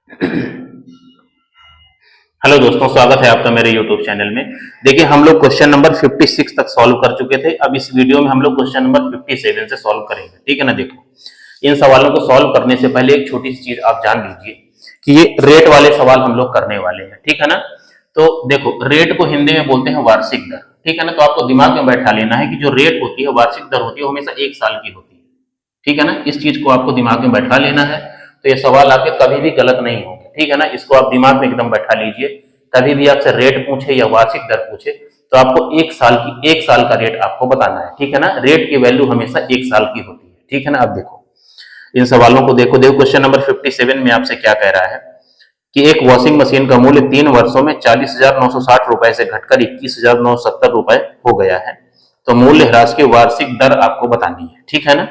Hello दोस्तों, स्वागत है आपका मेरे YouTube चैनल में। देखिए, हम लोग क्वेश्चन नंबर 56 तक सॉल्व कर चुके थे। अब इस वीडियो में हम लोग क्वेश्चन नंबर 57 से सॉल्व करेंगे। ठीक है ना। देखो, इन सवालों को सॉल्व करने से पहले एक छोटी सी चीज आप जान लीजिए कि ये रेट वाले सवाल हम लोग करने वाले हैं। ठीक है ना। तो देखो, रेट को हिंदी में बोलते हैं वार्षिक दर। ठीक है ना। तो आपको दिमाग में बैठा लेना है कि जो रेट होती है, वार्षिक दर होती है, वो हमेशा 1 साल की होती है। ठीक है ना। इस चीज को आपको दिमाग में बैठा लेना है, तो ये सवाल आपके कभी भी गलत नहीं होंगे। ठीक है ना। इसको आप दिमाग में एकदम बैठा लीजिए। कभी भी आपसे रेट पूछे या वार्षिक दर पूछे तो आपको 1 साल का रेट आपको बताना है। ठीक है ना। रेट की वैल्यू हमेशा 1 साल की होती है। ठीक है ना। अब देखो, इन सवालों को देखो। क्वेश्चन नंबर 57 में आपसे क्या कह रहा है कि एक वॉशिंग मशीन का मूल्य 3 वर्षों में 40,960 रुपए से घटकर 21,970 रुपए हो गया है। तो मूल्य ह्रास की वार्षिक दर आपको बतानी है। ठीक है ना।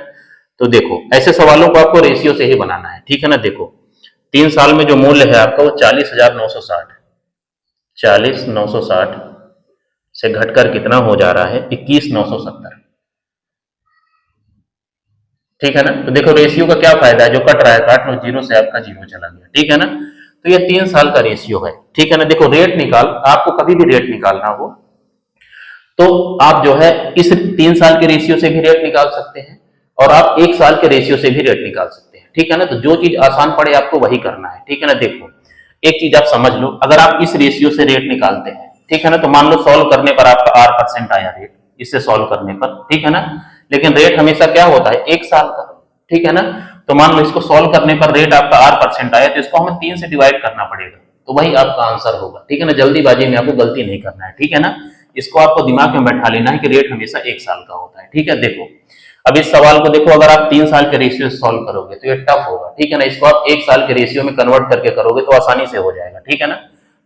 तो देखो, ऐसे सवालों को आपको रेशियो से ही बनाना है। ठीक है ना। देखो, 3 साल में जो मूल्य है आपका वो 40,960 से घटकर कितना हो जा रहा है, 21,970। ठीक है ना। तो देखो, रेशियो का क्या फायदा है, जो कट रहा है काट लो, जीरो से आपका जीरो चला गया। ठीक है ना। तो ये 3 साल का रेशियो है। ठीक है ना। देखो, रेट निकाल, आपको कभी भी रेट निकालना हो तो आप जो है इस 3 साल के रेशियो से भी रेट निकाल सकते हैं और आप 1 साल के रेशियो से भी रेट निकाल सकते हैं। ठीक है ना। तो जो चीज आसान पड़े आपको वही करना है। ठीक है ना। देखो, एक चीज आप समझ लो, अगर आप इस रेशियो से रेट निकालते हैं, ठीक है ना, तो मान लो सॉल्व करने पर आपका R% आया रेट, इससे सॉल्व करने पर। ठीक है ना। लेकिन रेट हमेशा क्या होता है, 1 साल का। ठीक है ना। तो मान लो इसको सॉल्व करने पर रेट आपका R% आया, तो इसको हमें 3 से डिवाइड करना पड़ेगा, तो वही आपका आंसर होगा। ठीक है ना। जल्दीबाजी में आपको गलती नहीं करना है। ठीक है ना। इसको आपको दिमाग में बैठा लेना है कि रेट हमेशा 1 साल का होता है। ठीक है। देखो, अब इस सवाल को देखो, अगर आप 3 साल के रेशियो से सॉल्व करोगे तो ये टफ होगा। ठीक है ना। इसको आप 1 साल के रेशियो में कन्वर्ट करके करोगे तो आसानी से हो जाएगा। ठीक है ना।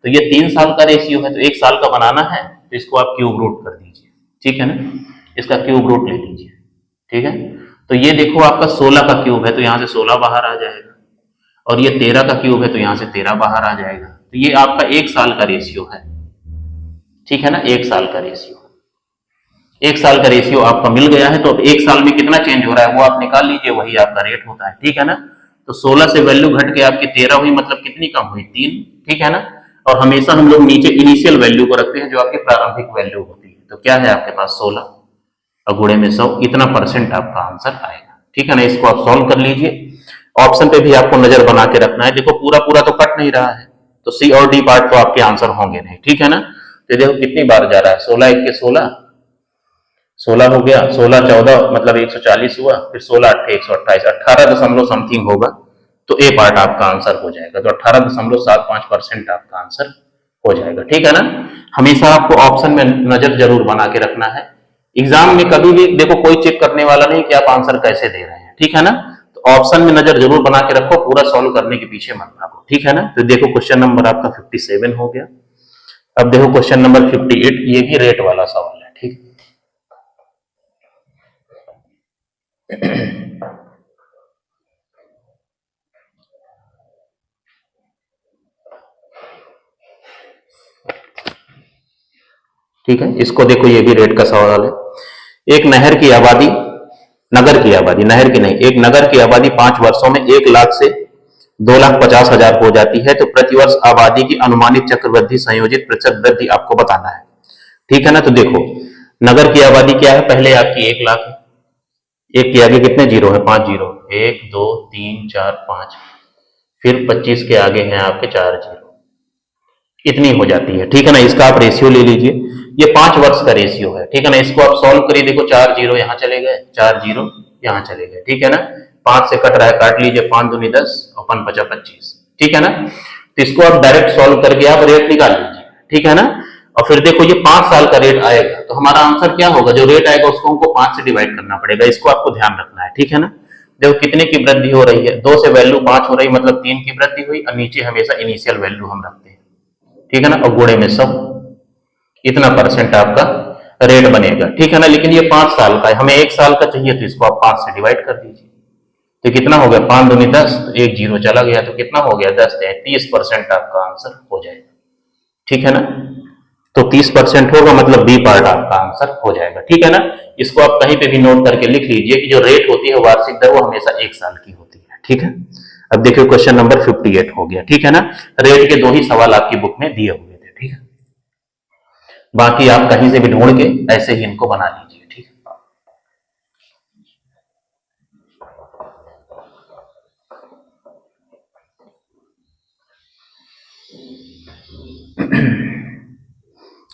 तो ये 3 साल का रेशियो है, तो 1 साल का बनाना है, तो इसको आप क्यूब रूट कर दीजिए। ठीक है ना। इसका क्यूब रूट ले लीजिए। ठीक है। तो ये देखो, आपका 16 का क्यूब है, तो यहां से 16 बाहर आ जाएगा, और ये 13 का क्यूब है, तो यहां से 13 बाहर आ जाएगा। तो ये आपका 1 साल का रेशियो है। ठीक है ना। 1 साल का रेशियो, 1 साल का रेशियो आपका मिल गया है। तो अब 1 साल में कितना चेंज हो रहा है वो आप निकाल लीजिए, वही आपका रेट होता है। ठीक है ना। तो 16 से वैल्यू घट के आपकी 13 हुई, मतलब कितनी कम हुई, 3। ठीक है ना। और हमेशा हम लोग नीचे इनिशियल वैल्यू को रखते हैं, जो आपकी प्रारंभिक वैल्यू होती है। तो क्या है आपके पास, 16 और गुणे में 100, इतना परसेंट आपका आंसर आएगा। ठीक है ना। इसको आप सॉल्व कर लीजिए। ऑप्शन पे भी आपको नजर बना के रखना है। देखो, पूरा पूरा तो कट नहीं रहा है, तो सी और डी पार्ट तो आपके आंसर होंगे नहीं। ठीक है ना। तो देखो कितनी बार जा रहा है, 16 1 के 16, 16 हो गया, 16 14 मतलब 140 हुआ, फिर 16 8 128, 18 दशमलव समथिंग होगा, तो ए पार्ट आपका आंसर हो जाएगा। तो 18.75% आपका आंसर हो जाएगा। ठीक है ना। हमेशा आपको ऑप्शन में नजर जरूर बना के रखना है। एग्जाम में कभी भी देखो, कोई चेक करने वाला नहीं कि आप आंसर कैसे दे रहे हैं। ठीक है ना। तो ऑप्शन में नजर जरूर बना के रखो, पूरा सॉल्व करने के पीछे मत भागो। ठीक है ना। तो देखो, क्वेश्चन नंबर आपका 57 हो गया। अब देखो क्वेश्चन नंबर 58, ये भी रेट वाला सवाल है। ठीक, ठीक है। इसको देखो, ये भी रेट का सवाल है। एक नहर की आबादी, नगर की आबादी, नहर की नहीं, एक नगर की आबादी 5 वर्षों में 1 लाख से 2,50,000 हो जाती है, तो प्रतिवर्ष आबादी की अनुमानित चक्रवृद्धि संयोजित प्रतिशत वृद्धि आपको बताना है। ठीक है ना। तो देखो, नगर की आबादी क्या है, पहले आपकी 1 लाख है, एक के आगे कितने जीरो है, 5 जीरो, 1 2 3 4 5, फिर 25 के आगे हैं आपके 4 जीरो, इतनी हो जाती है। ठीक है ना। इसका आप रेशियो ले लीजिए, ये 5 वर्ष का रेशियो है। ठीक है ना। इसको आप सॉल्व करिए। देखो, 4 जीरो यहाँ चले गए, 4 जीरो यहाँ चले गए। ठीक है ना। 5 से कट रहा है, काट लीजिए, 5 दूनी 10 और 5 पचा 25। ठीक है ना। तो इसको आप डायरेक्ट सॉल्व करके आप रेट निकाल लीजिए। ठीक है ना। और फिर देखो, ये 5 साल का रेट आएगा, तो हमारा आंसर क्या होगा, जो रेट आएगा उसको हमको 5 से डिवाइड करना पड़ेगा। इसको आपको ध्यान रखना है। ठीक है ना। देखो कितने की वृद्धि हो रही है, 2 से वैल्यू 5 हो रही, मतलब 3 की वृद्धि हुई, और नीचे हमेशा इनिशियल वैल्यू हम रखते हैं। ठीक है ना। और गुणे में 100, इतना परसेंट आपका रेट बनेगा। ठीक है ना। लेकिन ये 5 साल का है, हमें 1 साल का चाहिए, तो इसको आप 5 से डिवाइड कर दीजिए। तो कितना हो गया, 5 दूनी 10, तो 1 जीरो चला गया, तो कितना हो गया, 10 30% आपका आंसर हो जाएगा। ठीक है ना। तो 30% होगा, मतलब बी पार्ट आपका आंसर हो जाएगा। ठीक है ना। इसको आप कहीं पे भी नोट करके लिख लीजिए कि जो रेट होती है वार्षिक दर, वो हमेशा 1 साल की होती है। ठीक है। अब देखिए क्वेश्चन नंबर 58 हो गया, ठीक है ना। रेट के 2 ही सवाल आपकी बुक में दिए हुए थे, ठीक है। बाकी आप कहीं से भी ढूंढ के ऐसे ही इनको बना लीजिए, ठीक है।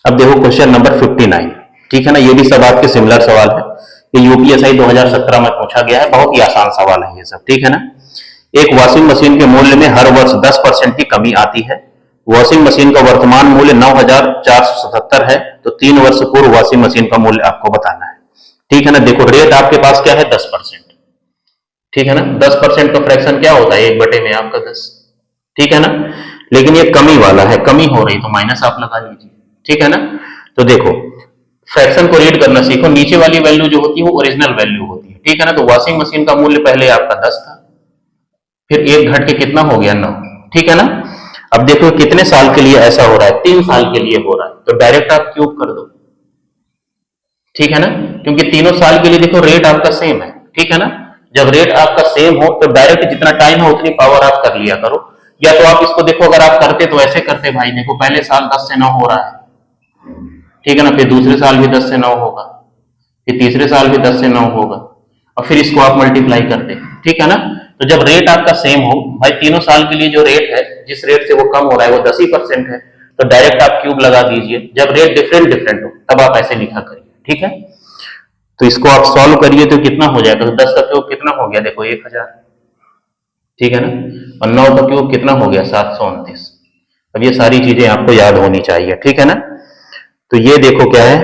अब देखो क्वेश्चन नंबर 59, ठीक है ना। ये भी सब आपके सिमिलर सवाल है, ये यूपीएसआई 2017 में पूछा गया है, बहुत ही आसान सवाल है ये सब, ठीक है ना। एक वॉशिंग मशीन के मूल्य में हर वर्ष 10% की कमी आती है। वॉशिंग मशीन का वर्तमान मूल्य 9,477 है, तो 3 वर्ष पूर्व वॉशिंग मशीन का मूल्य आपको बताना है, ठीक है ना। देखो रेट आपके पास क्या है, 10%, ठीक है ना। 10% का फ्रैक्शन क्या होता है, 1 बटे में आपका 10, ठीक है ना। लेकिन ये कमी वाला है, कमी हो रही तो माइनस आप लगा लीजिए, ठीक है ना। तो देखो फ्रैक्शन को रीड करना सीखो, नीचे वाली वैल्यू जो होती है वो ओरिजिनल वैल्यू होती है, ठीक है ना। तो वॉशिंग मशीन का मूल्य पहले आपका 10 था, फिर 1 घट के कितना हो गया, 9, ठीक है ना। अब देखो कितने साल के लिए ऐसा हो रहा है, 3 साल के लिए हो रहा है, तो डायरेक्ट आप क्यूब कर दो, ठीक है ना। क्योंकि तीनों साल के लिए देखो रेट आपका सेम है, ठीक है ना। जब रेट आपका सेम हो तो डायरेक्ट जितना टाइम है उतनी पावर आप कर लिया करो। या तो आप इसको देखो, अगर आप करते तो ऐसे करते भाई, देखो पहले साल 10 से 9 हो रहा है, ठीक है ना, फिर दूसरे साल भी 10 से 9 होगा, फिर तीसरे साल भी 10 से 9 होगा, और फिर इसको आप मल्टीप्लाई करते, ठीक है ना। तो जब रेट आपका सेम हो भाई, तीनों साल के लिए जो रेट है, जिस रेट से वो कम हो रहा है वो 10 ही % है, तो डायरेक्ट आप क्यूब लगा दीजिए। जब रेट डिफरेंट डिफरेंट हो तब आप ऐसे लिखा करिए, ठीक है। तो इसको आप सॉल्व करिए तो कितना हो जाएगा, तो 10 का क्यूब कितना हो गया, देखो 1000, ठीक है ना। और 9 का क्यूब कितना हो गया, 729। अब ये सारी चीजें आपको याद होनी चाहिए, ठीक है ना। तो ये देखो क्या है,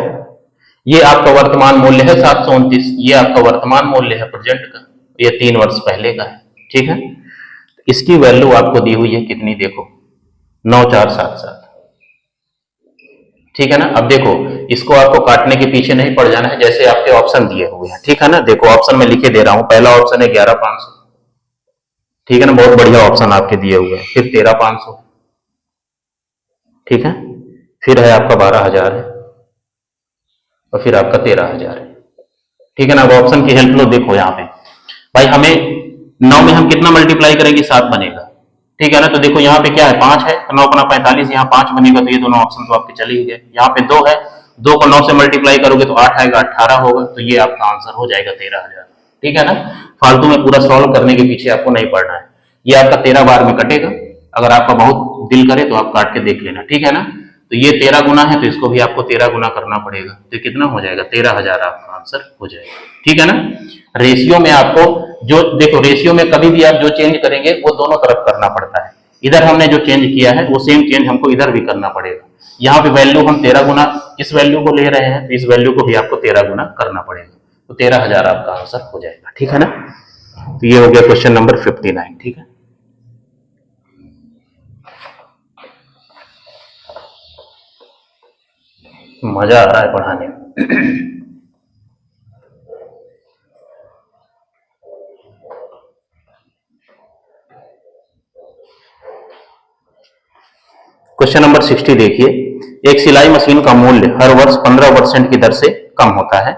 ये आपका वर्तमान मूल्य है 729, ये आपका वर्तमान मूल्य है प्रेजेंट का, ये 3 वर्ष पहले का है, ठीक है। इसकी वैल्यू आपको दी हुई है कितनी, देखो 9477, ठीक है ना। अब देखो इसको आपको काटने के पीछे नहीं पड़ जाना है, जैसे आपके ऑप्शन दिए हुए हैं, ठीक है ना। देखो ऑप्शन में लिखे दे रहा हूं, पहला ऑप्शन है 11500, ठीक है ना, बहुत बढ़िया ऑप्शन आपके दिए हुए हैं। फिर 13500, ठीक है, फिर है आपका 12000 है, और फिर आपका 13000 है, ठीक है ना। अब ऑप्शन की हेल्प लो, देखो यहाँ पे भाई हमें 9 में हम कितना मल्टीप्लाई करेंगे, 7 बनेगा, ठीक है ना। तो देखो यहाँ पे क्या है, 5 है, तो 9 अपना 45, यहाँ 5 बनेगा, तो ये दोनों ऑप्शन तो आपके चले ही गए। यहाँ पे 2 है, 2 को 9 से मल्टीप्लाई करोगे तो 8 आएगा, 18 होगा, तो ये आपका आंसर हो जाएगा 13000, ठीक है ना। फालतू में पूरा सॉल्व करने के पीछे आपको नहीं पड़ना है, ये आपका 13 बार में कटेगा। अगर आपका बहुत दिल करे तो आप काट के देख लेना, ठीक है ना। तो ये 13 गुना है, तो इसको भी आपको 13 गुना करना पड़ेगा, तो कितना हो जाएगा, 13000 आपका आंसर हो जाएगा, ठीक है ना। रेशियो में आपको जो देखो, रेशियो में कभी भी आप जो चेंज करेंगे वो दोनों तरफ करना पड़ता है। इधर हमने जो चेंज किया है वो सेम चेंज हमको इधर भी करना पड़ेगा। यहाँ पे वैल्यू हम 13 गुना इस वैल्यू को ले रहे हैं, तो इस वैल्यू को भी आपको 13 गुना करना पड़ेगा, तो 13000 आपका आंसर हो जाएगा, ठीक है ना। तो ये हो गया क्वेश्चन नंबर 59, ठीक है। मजा आ रहा है पढ़ाने में। क्वेश्चन नंबर 60 देखिए, एक सिलाई मशीन का मूल्य हर वर्ष 15% की दर से कम होता है।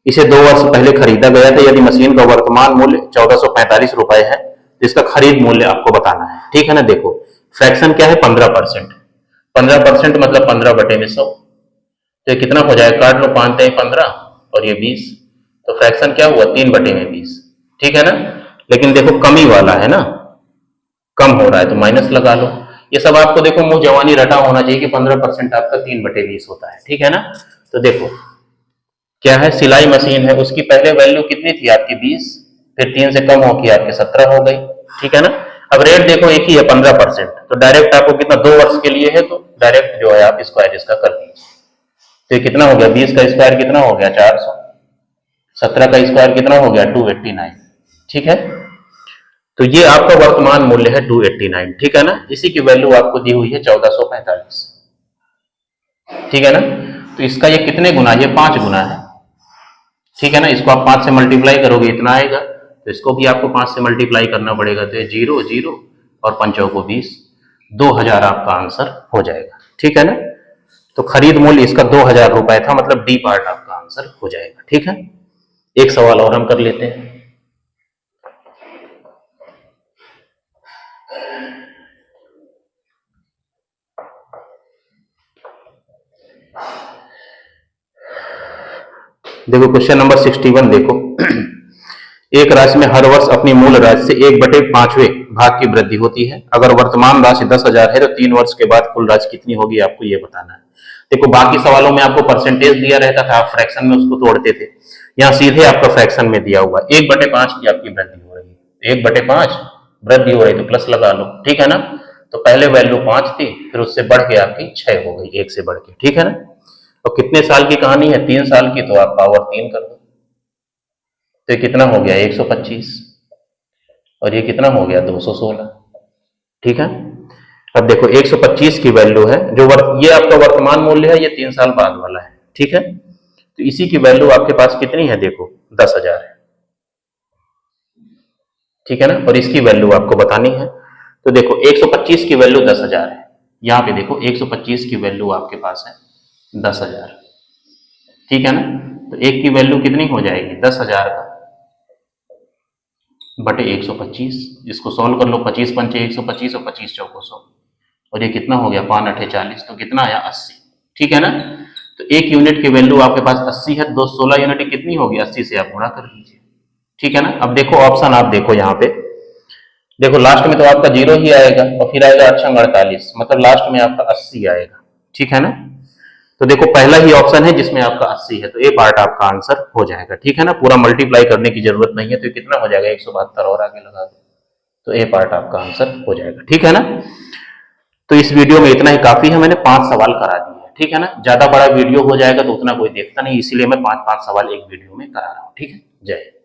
इसे 2 वर्ष पहले खरीदा गया था। यदि मशीन का वर्तमान मूल्य 1445 रुपए है, तो इसका खरीद मूल्य आपको बताना है, ठीक है ना। देखो फ्रैक्शन क्या है, 15%, 15% मतलब 15 बटे में 100, तो ये कितना हो जाएगा, काट लो, 5 × 15 और ये 20, तो फ्रैक्शन क्या हुआ, 3 बटे में 20, ठीक है ना। लेकिन देखो कमी वाला है ना, कम हो रहा है तो माइनस लगा लो। ये सब आपको देखो मुंह जवानी रटा होना चाहिए कि 15% आपका 3 बटे 20 होता है, ठीक है ना। तो देखो क्या है, सिलाई मशीन है, उसकी पहले वैल्यू कितनी थी आपकी 20, फिर 3 से कम होकर आपके 17 हो गई, ठीक है ना। अब रेट देखो एक ही है 15%, तो डायरेक्ट आपको कितना, 2 वर्ष के लिए है, तो डायरेक्ट जो है आप स्क्वायर इसका कर दीजिए। तो ये कितना हो गया, 20 का स्क्वायर कितना हो गया, 400, 17 का स्क्वायर कितना हो गया, 289, ठीक है। तो ये आपका वर्तमान मूल्य है 289, ठीक है ना। इसी की वैल्यू आपको दी हुई है 1445, ठीक है ना। तो इसका ये कितने गुना, ये 5 गुना है, ठीक है ना। इसको आप 5 से मल्टीप्लाई करोगे इतना आएगा, तो इसको भी आपको 5 से मल्टीप्लाई करना पड़ेगा, तो ये 0 0 और 5 को 20, 2000 आपका आंसर हो जाएगा, ठीक है ना। तो खरीद मूल्य इसका 2000 रुपए था, मतलब डी पार्ट आपका आंसर हो जाएगा, ठीक है। एक सवाल और हम कर लेते हैं। देखो क्वेश्चन नंबर 61 देखो। एक राशि में हर वर्ष अपनी मूल राशि से 1/5वें भाग की वृद्धि होती है। अगर वर्तमान राशि 10,000 है तो 3 वर्ष के बाद कुल राशि कितनी होगी, आपको ये बताना है। देखो बाकी सवालों में आपको परसेंटेज दिया रहता था, आप फ्रैक्शन में उसको तोड़ते थे। यहाँ सीधे आपका फ्रैक्शन में दिया हुआ 1/5 की आपकी वृद्धि हो रही है, 1/5 वृद्धि हो रही, तो प्लस लगा लो, ठीक है ना। तो पहले वैल्यू 5 थी, फिर उससे बढ़ के आपकी 6 हो गई, 1 से बढ़ के, ठीक है ना। और कितने साल की कहानी है, 3 साल की, तो आप पावर 3 कर दो, तो ये कितना हो गया 125, और ये कितना हो गया 216, ठीक है। अब देखो 125 की वैल्यू है, जो ये आपका वर्तमान मूल्य है, ये 3 साल बाद वाला है, ठीक है। तो इसी की वैल्यू आपके पास कितनी है, देखो 10,000 है, ठीक है ना। और इसकी वैल्यू आपको बतानी है। तो देखो 125 की वैल्यू 10,000 है, यहां पे देखो 125 की वैल्यू आपके पास है 10,000, ठीक है ना। तो एक की वैल्यू कितनी हो जाएगी, 10,000 का बटे 125, इसको सॉल्व कर लो, 25 पंचे 125 और 25 चौको 100, और ये कितना हो गया 5 8 40, तो कितना आया 80, ठीक है ना। तो एक यूनिट की वैल्यू आपके पास 80 है, 216 यूनिट कितनी होगी, 80 से आप गुणा कर लीजिए, ठीक है ना। अब देखो ऑप्शन, आप देखो यहाँ पे, देखो लास्ट में तो आपका 0 ही आएगा, और फिर आएगा 48, मतलब लास्ट में आपका 80 आएगा, ठीक है ना। तो देखो पहला ही ऑप्शन है जिसमें आपका 80 है, तो ए पार्ट आपका आंसर हो जाएगा, ठीक है ना। पूरा मल्टीप्लाई करने की जरूरत नहीं है, तो कितना हो जाएगा 172, और आगे लगा दो, तो ए पार्ट आपका आंसर हो जाएगा, ठीक है ना। तो इस वीडियो में इतना ही काफी है, मैंने 5 सवाल करा दिए हैं, ठीक है ना। ज्यादा बड़ा वीडियो हो जाएगा तो उतना कोई देखता नहीं, इसीलिए मैं 5 सवाल एक वीडियो में करा रहा हूं, ठीक है। जय हिंद।